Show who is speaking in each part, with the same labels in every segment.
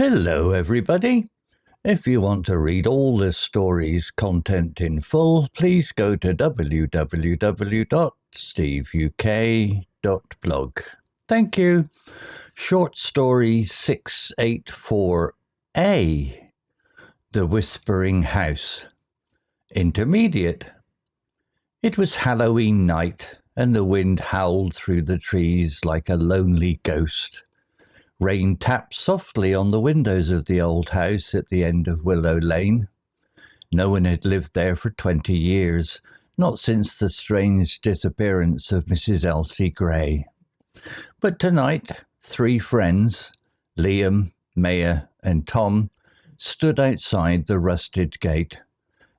Speaker 1: Hello everybody. If you want to read all this story's content in full, please go to www.steveuk.blog. Thank you. Short story 684A, The Whispering House. Intermediate. It was Halloween night, and the wind howled through the trees like a lonely ghost. Rain tapped softly on the windows of the old house at the end of Willow Lane. No one had lived there for 20 years, not since the strange disappearance of Mrs. Elsie Gray. But tonight, 3 friends, Liam, Maya, and Tom, stood outside the rusted gate.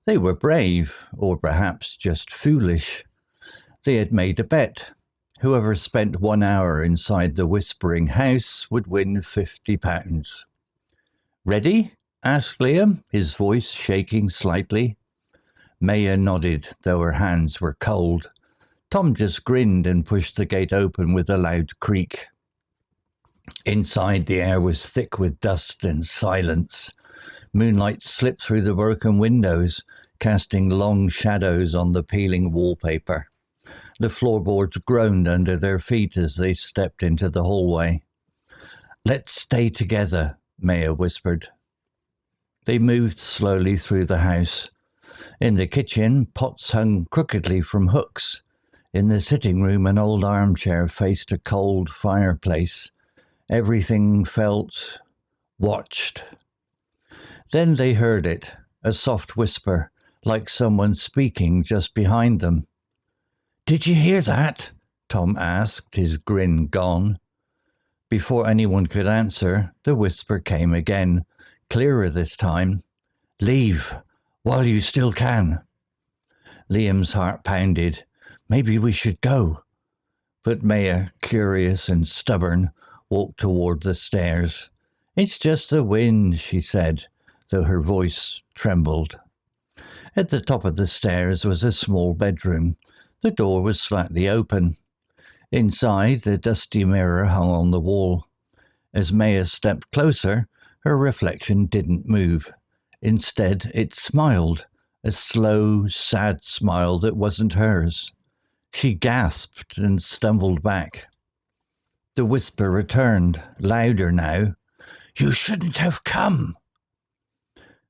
Speaker 1: They were brave, or perhaps just foolish. They had made a bet. Whoever spent 1 hour inside the whispering house would win £50. Ready? Asked Liam, his voice shaking slightly. Maya nodded, though her hands were cold. Tom just grinned and pushed the gate open with a loud creak. Inside, the air was thick with dust and silence. Moonlight slipped through the broken windows, casting long shadows on the peeling wallpaper. The floorboards groaned under their feet as they stepped into the hallway. "Let's stay together," Maya whispered. They moved slowly through the house. In the kitchen, pots hung crookedly from hooks. In the sitting room, an old armchair faced a cold fireplace. Everything felt watched. Then they heard it, a soft whisper, like someone speaking just behind them. "Did you hear that?" Tom asked, his grin gone. Before anyone could answer, the whisper came again, clearer this time. "Leave, while you still can." Liam's heart pounded. Maybe we should go. But Maya, curious and stubborn, walked toward the stairs. "It's just the wind," she said, though her voice trembled. At the top of the stairs was a small bedroom. The door was slightly open. Inside, a dusty mirror hung on the wall. As Maya stepped closer, her reflection didn't move. Instead, it smiled, a slow, sad smile that wasn't hers. She gasped and stumbled back. The whisper returned, louder now. "You shouldn't have come."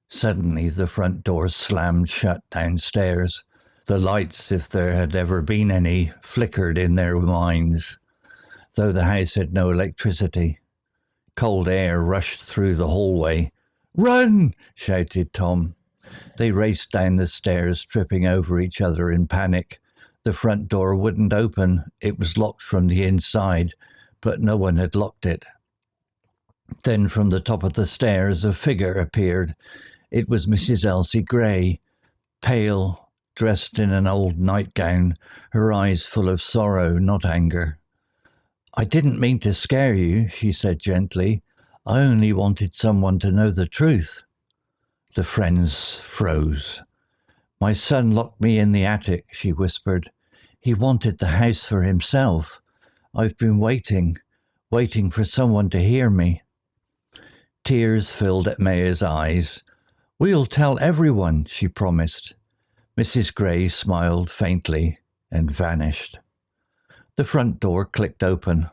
Speaker 1: Suddenly, the front door slammed shut downstairs. The lights, if there had ever been any, flickered in their minds, though the house had no electricity. Cold air rushed through the hallway. "Run!" shouted Tom. They raced down the stairs, tripping over each other in panic. The front door wouldn't open. It was locked from the inside, but no one had locked it. Then from the top of the stairs, a figure appeared. It was Mrs. Elsie Gray, pale, dressed in an old nightgown, her eyes full of sorrow, not anger. "I didn't mean to scare you," she said gently. "I only wanted someone to know the truth." The friends froze. "My son locked me in the attic," she whispered. "He wanted the house for himself. I've been waiting for someone to hear me." Tears filled at Maya's eyes. "We'll tell everyone," she promised. Mrs. Gray smiled faintly and vanished. The front door clicked open.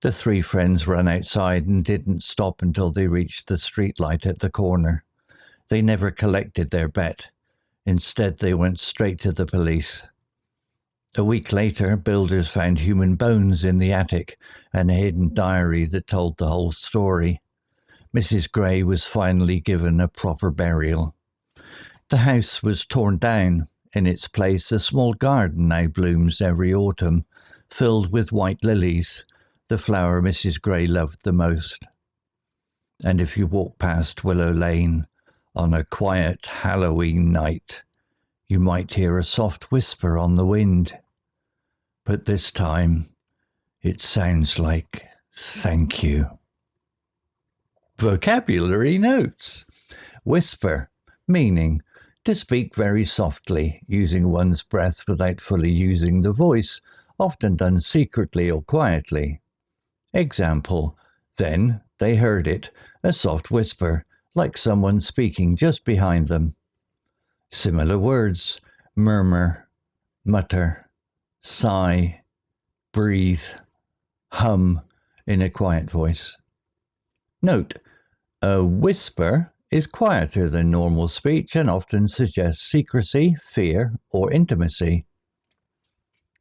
Speaker 1: The 3 friends ran outside and didn't stop until they reached the streetlight at the corner. They never collected their bet. Instead, they went straight to the police. A week later, builders found human bones in the attic and a hidden diary that told the whole story. Mrs. Gray was finally given a proper burial. The house was torn down. In its place, a small garden now blooms every autumn, filled with white lilies, the flower Mrs. Gray loved the most. And if you walk past Willow Lane on a quiet Halloween night, you might hear a soft whisper on the wind. But this time, it sounds like thank you. Vocabulary notes. Whisper, meaning to speak very softly, using one's breath without fully using the voice, often done secretly or quietly. Example, then They heard it, a soft whisper, like someone speaking just behind them. Similar words: murmur, mutter, sigh, breathe, hum in a quiet voice. Note, a whisper is quieter than normal speech and often suggests secrecy, fear, or intimacy.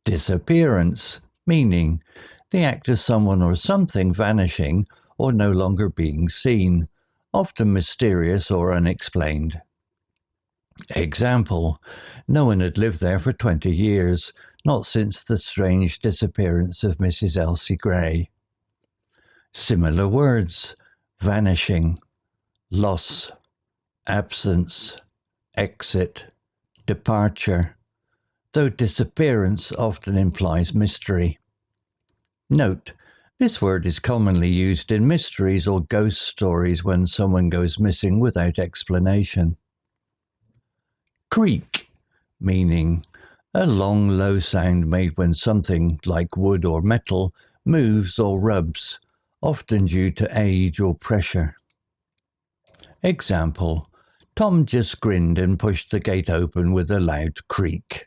Speaker 1: Disappearance, meaning the act of someone or something vanishing or no longer being seen, often mysterious or unexplained. Example: no one had lived there for 20 years, not since the strange disappearance of Mrs. Elsie Gray. Similar words: vanishing, loss, absence, exit, departure, though disappearance often implies mystery. Note, this word is commonly used in mysteries or ghost stories when someone goes missing without explanation. Creak, meaning a long, low sound made when something, like wood or metal, moves or rubs, often due to age or pressure. Example: Tom just grinned and pushed the gate open with a loud creak.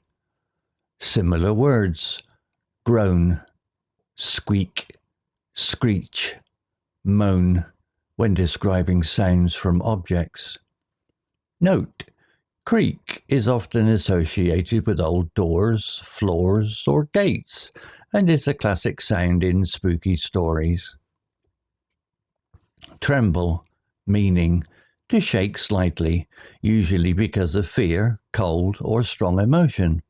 Speaker 1: Similar words: groan, squeak, screech, moan, when describing sounds from objects. Note, creak is often associated with old doors, floors, or gates, and is a classic sound in spooky stories. Tremble, meaning to shake slightly, usually because of fear, cold, or strong emotion.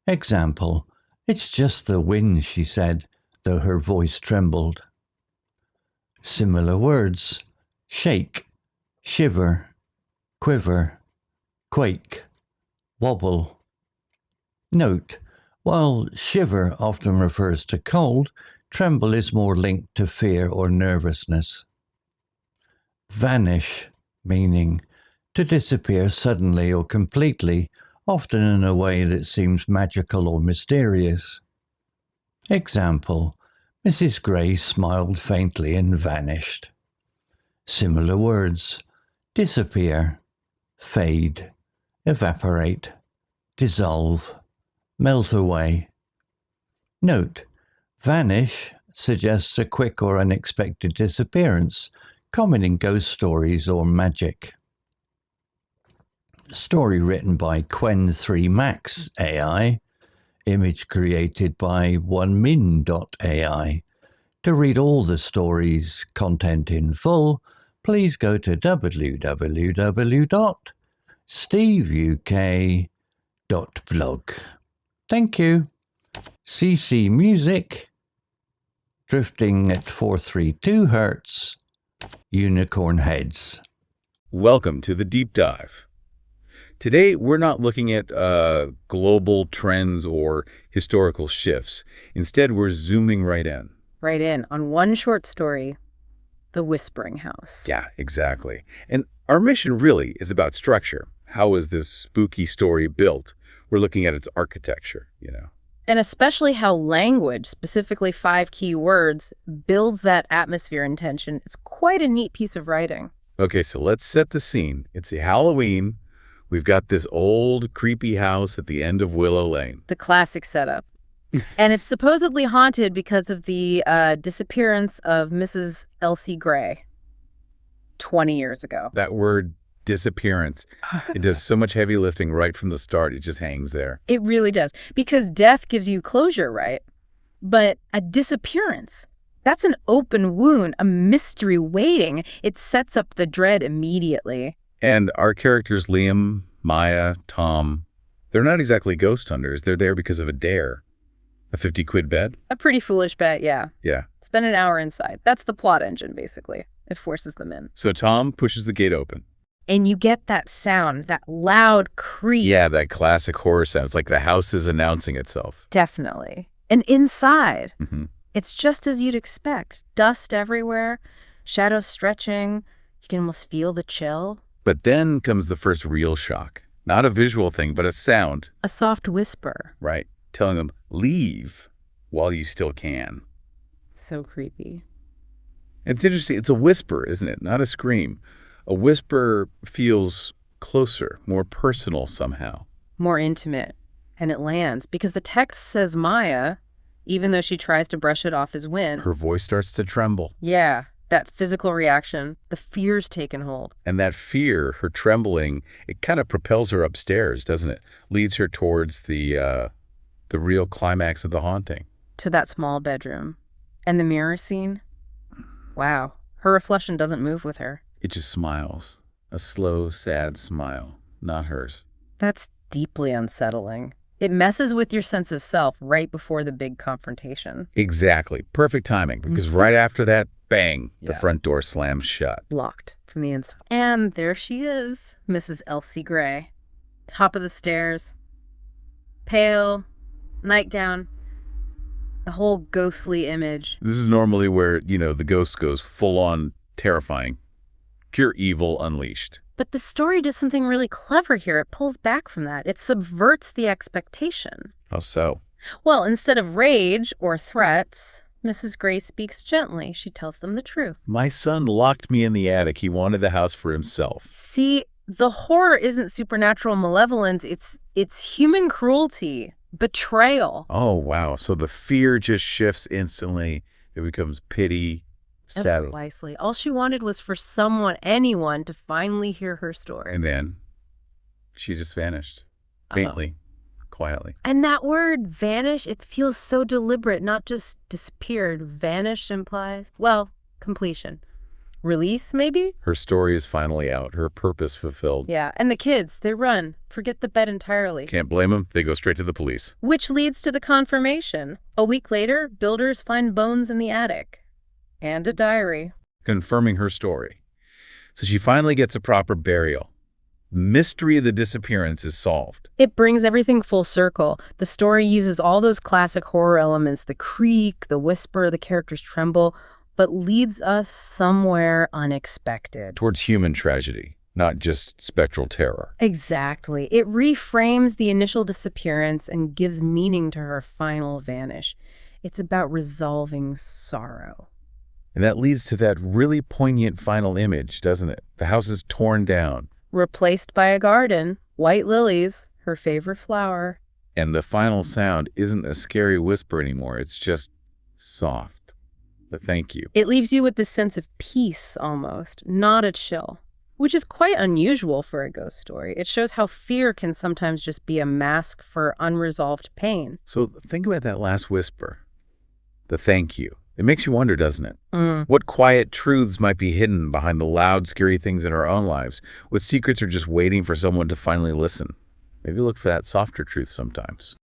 Speaker 1: Example: it's just the wind, she said, though her voice trembled. Similar words: shake, shiver, quiver, quake, wobble. Note, while shiver often refers to cold, tremble is more linked to fear or nervousness. Vanish, meaning to disappear suddenly or completely, often in a way that seems magical or mysterious. Example: Mrs. Gray smiled faintly and vanished. Similar words: disappear, fade, evaporate, dissolve, melt away. Note, vanish suggests a quick or unexpected disappearance, common in ghost stories or magic. Story written by Qwen3 Max AI. Image created by onemin.ai. To read all the story's content in full, please go to www.steveuk.blog. Thank you. CC Music, drifting at 432 Hz, Unicorn Heads.
Speaker 2: Welcome to the Deep Dive. Today, we're not looking at global trends or historical shifts. Instead, we're zooming right in.
Speaker 3: Right in on one short story, The Whispering House.
Speaker 2: Yeah, exactly. And our mission really is about structure. How is this spooky story built? We're looking at its architecture,
Speaker 3: And especially how language, specifically 5 key words, builds that atmosphere and tension. It's quite a neat piece of writing.
Speaker 2: Okay, so let's set the scene. It's Halloween. We've got this old, creepy house at the end of Willow Lane.
Speaker 3: The classic setup. And it's supposedly haunted because of the disappearance of Mrs. Elsie Gray 20 years ago.
Speaker 2: That word, disappearance, it does so much heavy lifting right from the start. It just hangs there.
Speaker 3: It really does. Because death gives you closure, right? But a disappearance, that's an open wound, a mystery waiting. It sets up the dread immediately.
Speaker 2: And our characters, Liam, Maya, Tom, they're not exactly ghost hunters. They're there because of a dare. A 50-quid bet?
Speaker 3: A pretty foolish bet, yeah.
Speaker 2: Yeah.
Speaker 3: Spend an hour inside. That's the plot engine, basically. It forces them in.
Speaker 2: So Tom pushes the gate open.
Speaker 3: And you get that sound, that loud creak.
Speaker 2: Yeah, that classic horror sound. It's like the house is announcing itself.
Speaker 3: Definitely. And inside,
Speaker 2: Mm-hmm.
Speaker 3: it's just as you'd expect. Dust everywhere, shadows stretching. You can almost feel the chill.
Speaker 2: But then comes the first real shock. Not a visual thing, but a sound.
Speaker 3: A soft whisper.
Speaker 2: Right. Telling them, leave while you still can.
Speaker 3: So creepy.
Speaker 2: It's interesting. It's a whisper, isn't it? Not a scream. A whisper feels closer, more personal somehow.
Speaker 3: More intimate. And it lands because the text says Maya, even though she tries to brush it off as wind.
Speaker 2: Her voice starts to tremble.
Speaker 3: Yeah, that physical reaction, the fear's taken hold.
Speaker 2: And that fear, her trembling, it kind of propels her upstairs, doesn't it? Leads her towards the real climax of the haunting.
Speaker 3: To that small bedroom. And the mirror scene? Wow, her reflection doesn't move with her.
Speaker 2: It just smiles. A slow, sad smile. Not hers.
Speaker 3: That's deeply unsettling. It messes with your sense of self right before the big confrontation.
Speaker 2: Exactly. Perfect timing, because right after that, bang, the
Speaker 3: Yeah.
Speaker 2: front door slams shut.
Speaker 3: Locked from the inside. And there she is, Mrs. Elsie Gray. Top of the stairs. Pale, nightgown. The whole ghostly image.
Speaker 2: This is normally where, the ghost goes full-on terrifying. Pure evil unleashed.
Speaker 3: But the story does something really clever here. It pulls back from that. It subverts the expectation.
Speaker 2: How so?
Speaker 3: Well, instead of rage or threats, Mrs. Gray speaks gently. She tells them the truth.
Speaker 2: My son locked me in the attic. He wanted the house for himself.
Speaker 3: See, the horror isn't supernatural malevolence. It's human cruelty, betrayal.
Speaker 2: Oh, wow. So the fear just shifts instantly. It becomes pity, sadness.
Speaker 3: Precisely. All she wanted was for anyone, to finally hear her story.
Speaker 2: And then she just vanished. Faintly, quietly.
Speaker 3: And that word, vanish, it feels so deliberate, not just disappeared. Vanish implies, well, completion. Release, maybe?
Speaker 2: Her story is finally out. Her purpose fulfilled.
Speaker 3: Yeah, and the kids, they run. Forget the bed entirely.
Speaker 2: Can't blame them. They go straight to the police.
Speaker 3: Which leads to the confirmation. A week later, builders find bones in the attic. And a diary.
Speaker 2: Confirming her story. So she finally gets a proper burial. The mystery of the disappearance is solved.
Speaker 3: It brings everything full circle. The story uses all those classic horror elements, the creak, the whisper, the characters tremble, but leads us somewhere unexpected.
Speaker 2: Towards human tragedy, not just spectral terror.
Speaker 3: Exactly. It reframes the initial disappearance and gives meaning to her final vanish. It's about resolving sorrow.
Speaker 2: And that leads to that really poignant final image, doesn't it? The house is torn down.
Speaker 3: Replaced by a garden, white lilies, her favorite flower.
Speaker 2: And the final sound isn't a scary whisper anymore. It's just soft. But thank you.
Speaker 3: It leaves you with this sense of peace almost, not a chill, which is quite unusual for a ghost story. It shows how fear can sometimes just be a mask for unresolved pain.
Speaker 2: So think about that last whisper. The thank you. It makes you wonder, doesn't it? What quiet truths might be hidden behind the loud, scary things in our own lives? What secrets are just waiting for someone to finally listen? Maybe look for that softer truth sometimes.